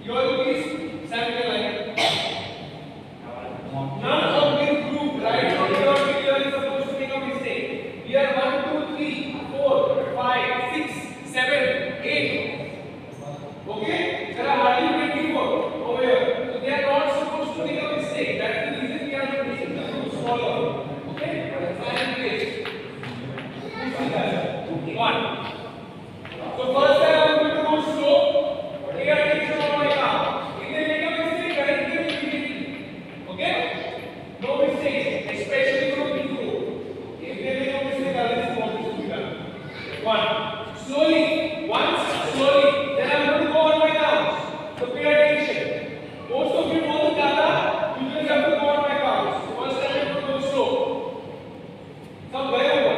Your look is Samuel like. None of this group right from your video is supposed to make a mistake. Here 1, 2, 3, 4, 5, 6, 7, 8. Okay? There are hardly 24 over here. So they are not supposed to make a mistake. That's the reason we are making the group smaller. Okay? Final place. One. So first time I'm going to go slow. Pay attention on my arm. If they make a mistake, correct them immediately. Okay? No mistakes, especially from this group. If they make a mistake, I'll just want this to be done. One. Slowly. Once. Slowly. Then I'm going to go on my arms. So pay attention. Most of you know the data. You just have to go on my arms. First time I'm going to go slow. Some way over.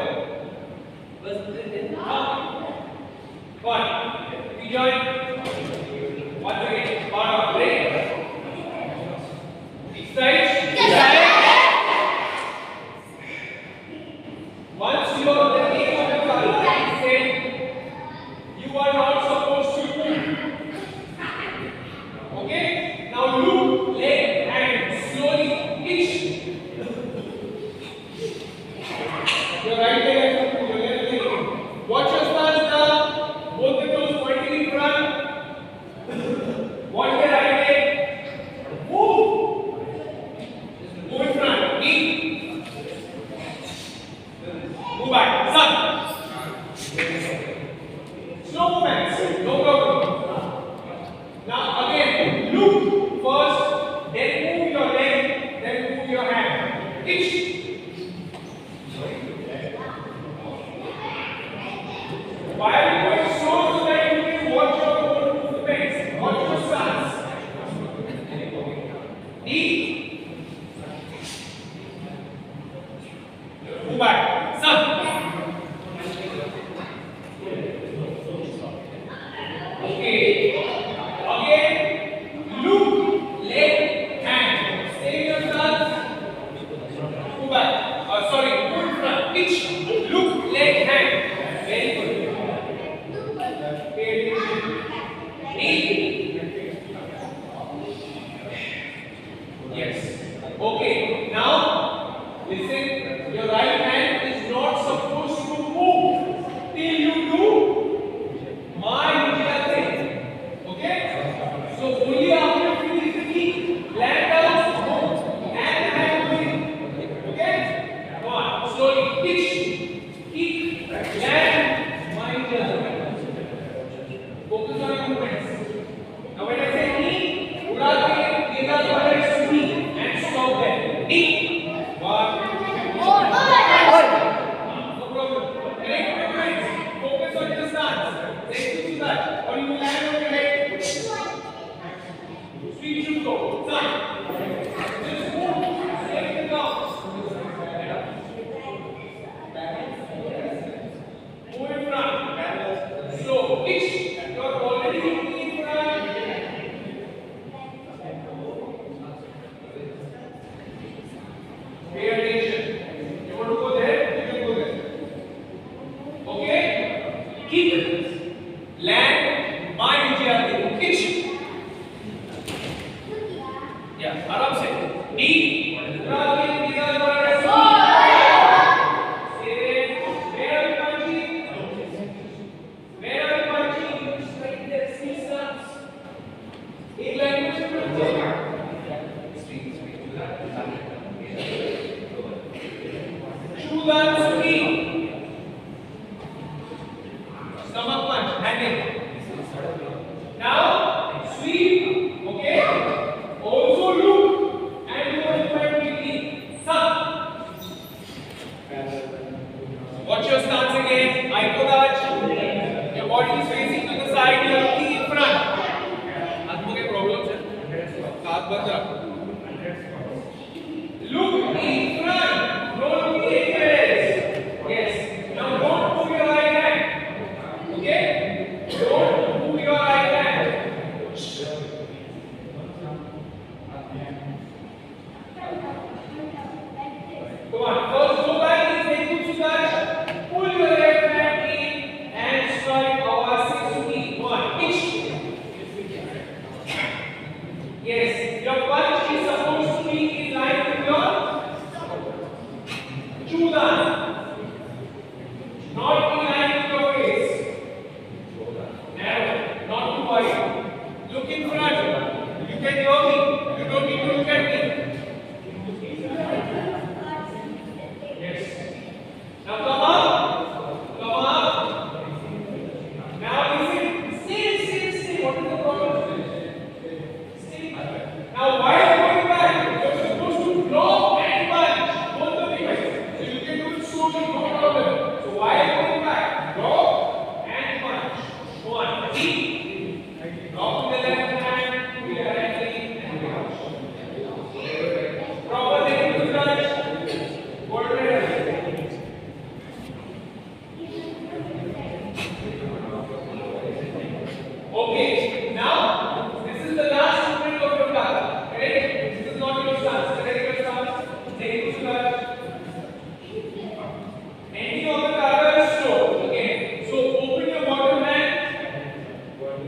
One. Rejoin. Once again, part of break. Exercise. Once you are the name of the class, say you are not supposed to move. Okay? Now look, leg, hand, slowly, itch. Your right leg has to move, your left leg. Watch your stance now. Both the toes pointing in front. Watch the right leg. Move. Move in front. Knee. Move back. Sun. Slow movements. No problem. Now again, look first, then move your leg, then move your hand. Itch. Why are you going slow so that you can watch your own movements? Watch your stance. Knee. Move back. Sun. Okay. Again, look, leg, hand. Stay in your stance. Move back. Sorry, move in front. Pitch. Look, leg, hand. Very good. Pay attention. Knee. Yes. Okay. Now, listen. Your right hand is not supposed to move till you do my thing. Okay? So only after you finish the kick, land down, move, and hand moving. Okay? Come on, slowly, pitch, kick, land, mind the other. Focus on your movements. Now when I say knee, udate, get out your legs to knee and stop there. Knee. One. No problem. Correct movements. Focus on your stance. Let's do that. Or you will land on your head. Sweep should go. Sun. Just move. Stay in the arms. Move in front. Slow. Pitch. You are already moving in front. Pay attention. You want to go there? You can go there. Okay? Kick. Land. Mind jati. Pitch. Yeah. Aram se. Knee. Stomach punch, handing. Now, sweep, okay? Also look and do it quickly. Sun. Watch your stance again. Eye touch. Your body is facing to the side. You are looking in front. हाथ में क्या problem है? हाथ बंद रखो. Look in front. Don't look anywhere. Yes. Now don't move your right hand. Okay? Don't move your right hand. Come on. First go back. Take to touch. Pull your left hand in and strike our 6 to 1. Pitch.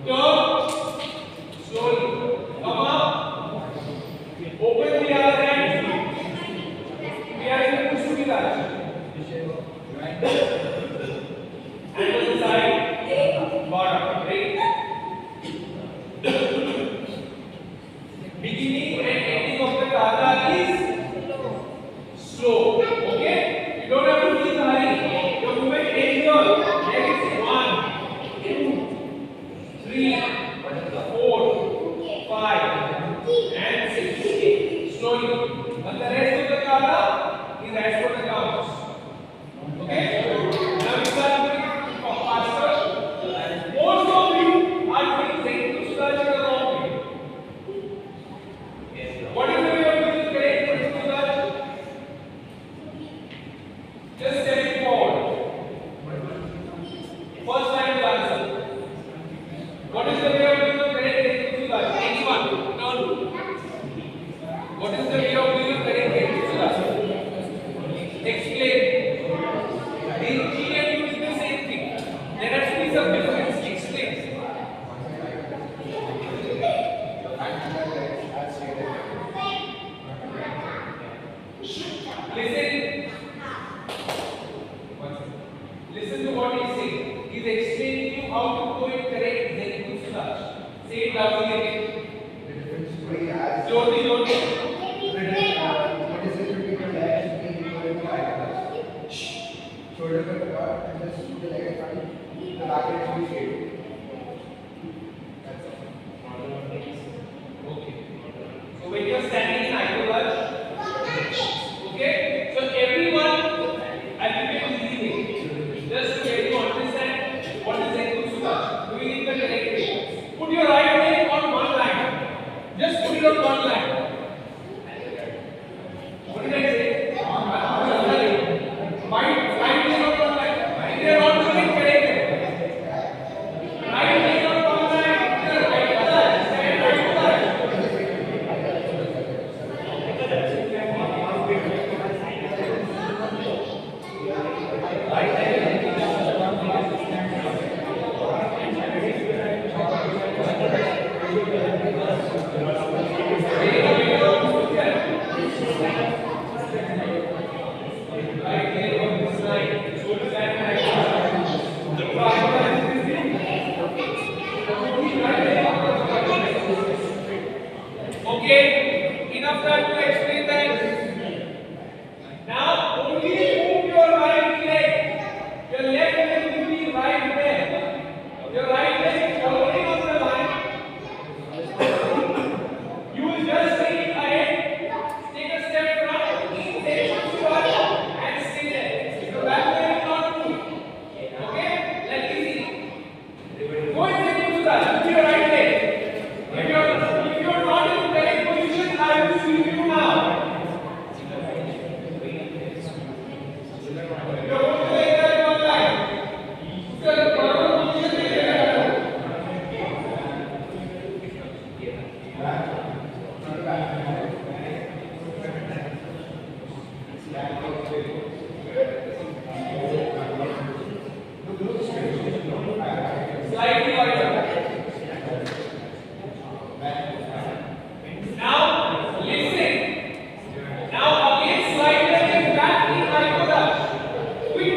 Turn slowly. Come up. Open the other hand. We are going to push that. And on the side, bottom. Right. Beginning and ending of the kata is slow. Okay? You don't have to be in a hurry. Your movement ends here. Next, 1, 2, 3, 4, 5, and 6. Slowly. And the rest of the kata is as per the counts. Okay? Now we start doing faster. Most of you are doing Zenku Sudach in the wrong way. What is the way of doing correct Zenku Sudach? Just step forward. First time to answer. What is the way of doing the correct Zenku Sudach? Anyone? Turn. What is the way of doing the correct Zenku Sudach? Explain. In G and U is the same thing. There has to be some difference. Explain. Listen to what he is saying. He is explaining you how to go and correct Zenku Sudach. Say it loudly again. The difference between as Jyoti. what is the critical lag between the eye shoulder cut cut and just put the leg in front. The back leg should be straight. That's all. Okay. So when you are standing in eye contact, okay? So everyone, I will give you easy way. Just to get you understand what is Zenku Sudach. Doing it the correct way. Put your right leg on one line. Just put it on one line. What did I say? Right leg on one line. If they are not doing it correctly. Right leg on one line. Right side. Stand right side. Okay, enough time to explain that. Now only move your right leg. Your left leg will be right there. Your right leg is already on the line. You will just take it ahead, take a step front, take a squat, and stay there. Your back leg will not move. Okay? Like easy. Go and take to that. Move your right leg. If you are not in the correct position, I will see you now. You are going to lay that one line. Look at the proper position. Slightly wider. Now, listen. Now, again, slide your leg back in high collage. Quick.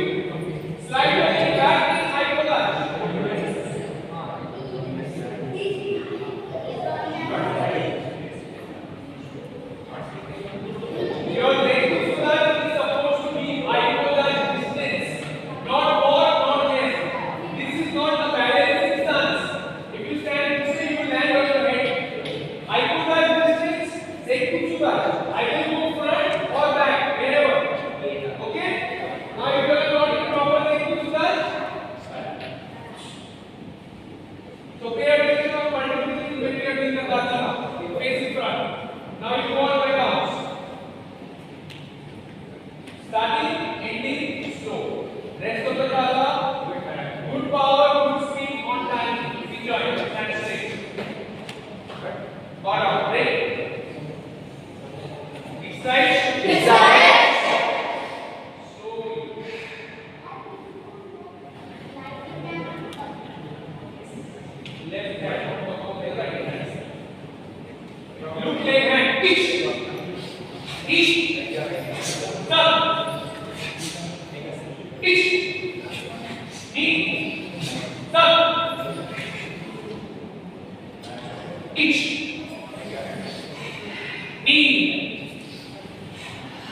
Slide your leg back in high collage. Your leg collage is supposed to be high collage distance. Not more, not less. This is not a balancing stance. If you stand this way, you will land on your head. High collage distance, Zenku Sudach. I will go front or back, wherever. Okay? Now if you are not in proper Zenku Sudach, so pay attention of multiple things when we are doing the kata. Face in front. Now you go on by counts. Starting, ending, slow. Rest of the kata, good power, good speed, on time. Enjoy. Stand straight. Bottom, break. Each side. Each side. Slowly. Left pitch. Each. Turn. Pitch. Knee. Turn. Each. Knee.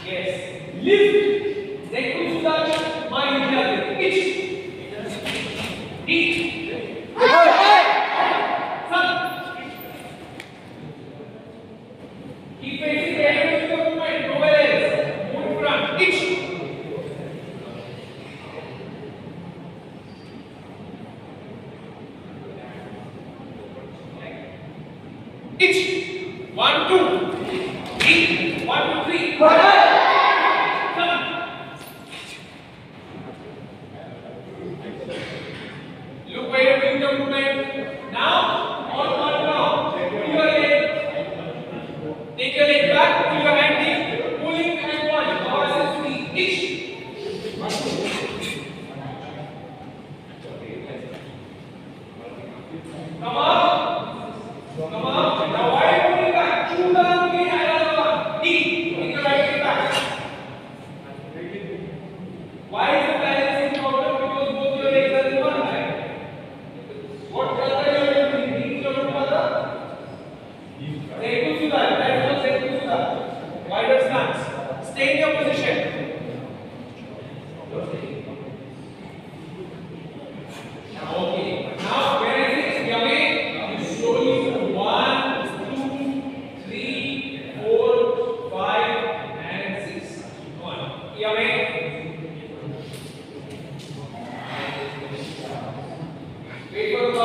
Yes. Lift. Leg to Sudarshan. Mind India. Pitch. Knee. Turn. Keep facing the head with the movement. Nowhere else. Move in front. Pitch. Each. 1, 2, 3. 1, 2, 3. Turn. Look where you're doing the movement. Now, on one now. Pull your leg. Take your leg back. Pull your hand in. Pulling and one. Power 3. Each. Come on. Come on. Now why are you pulling back? Shoot down again. Another one. Knee. Take your right leg back. Why is the balance important? Because both your legs are in one line. What color you are doing? Green or color? Leg to Sudar. Left or leg to Sudar. Wider stance. Stay in your position. Okay. Now where is it? Yummy. You slowly do 1, 2, 3, 4, 5, and 6. Come on. Yummy. Wait for the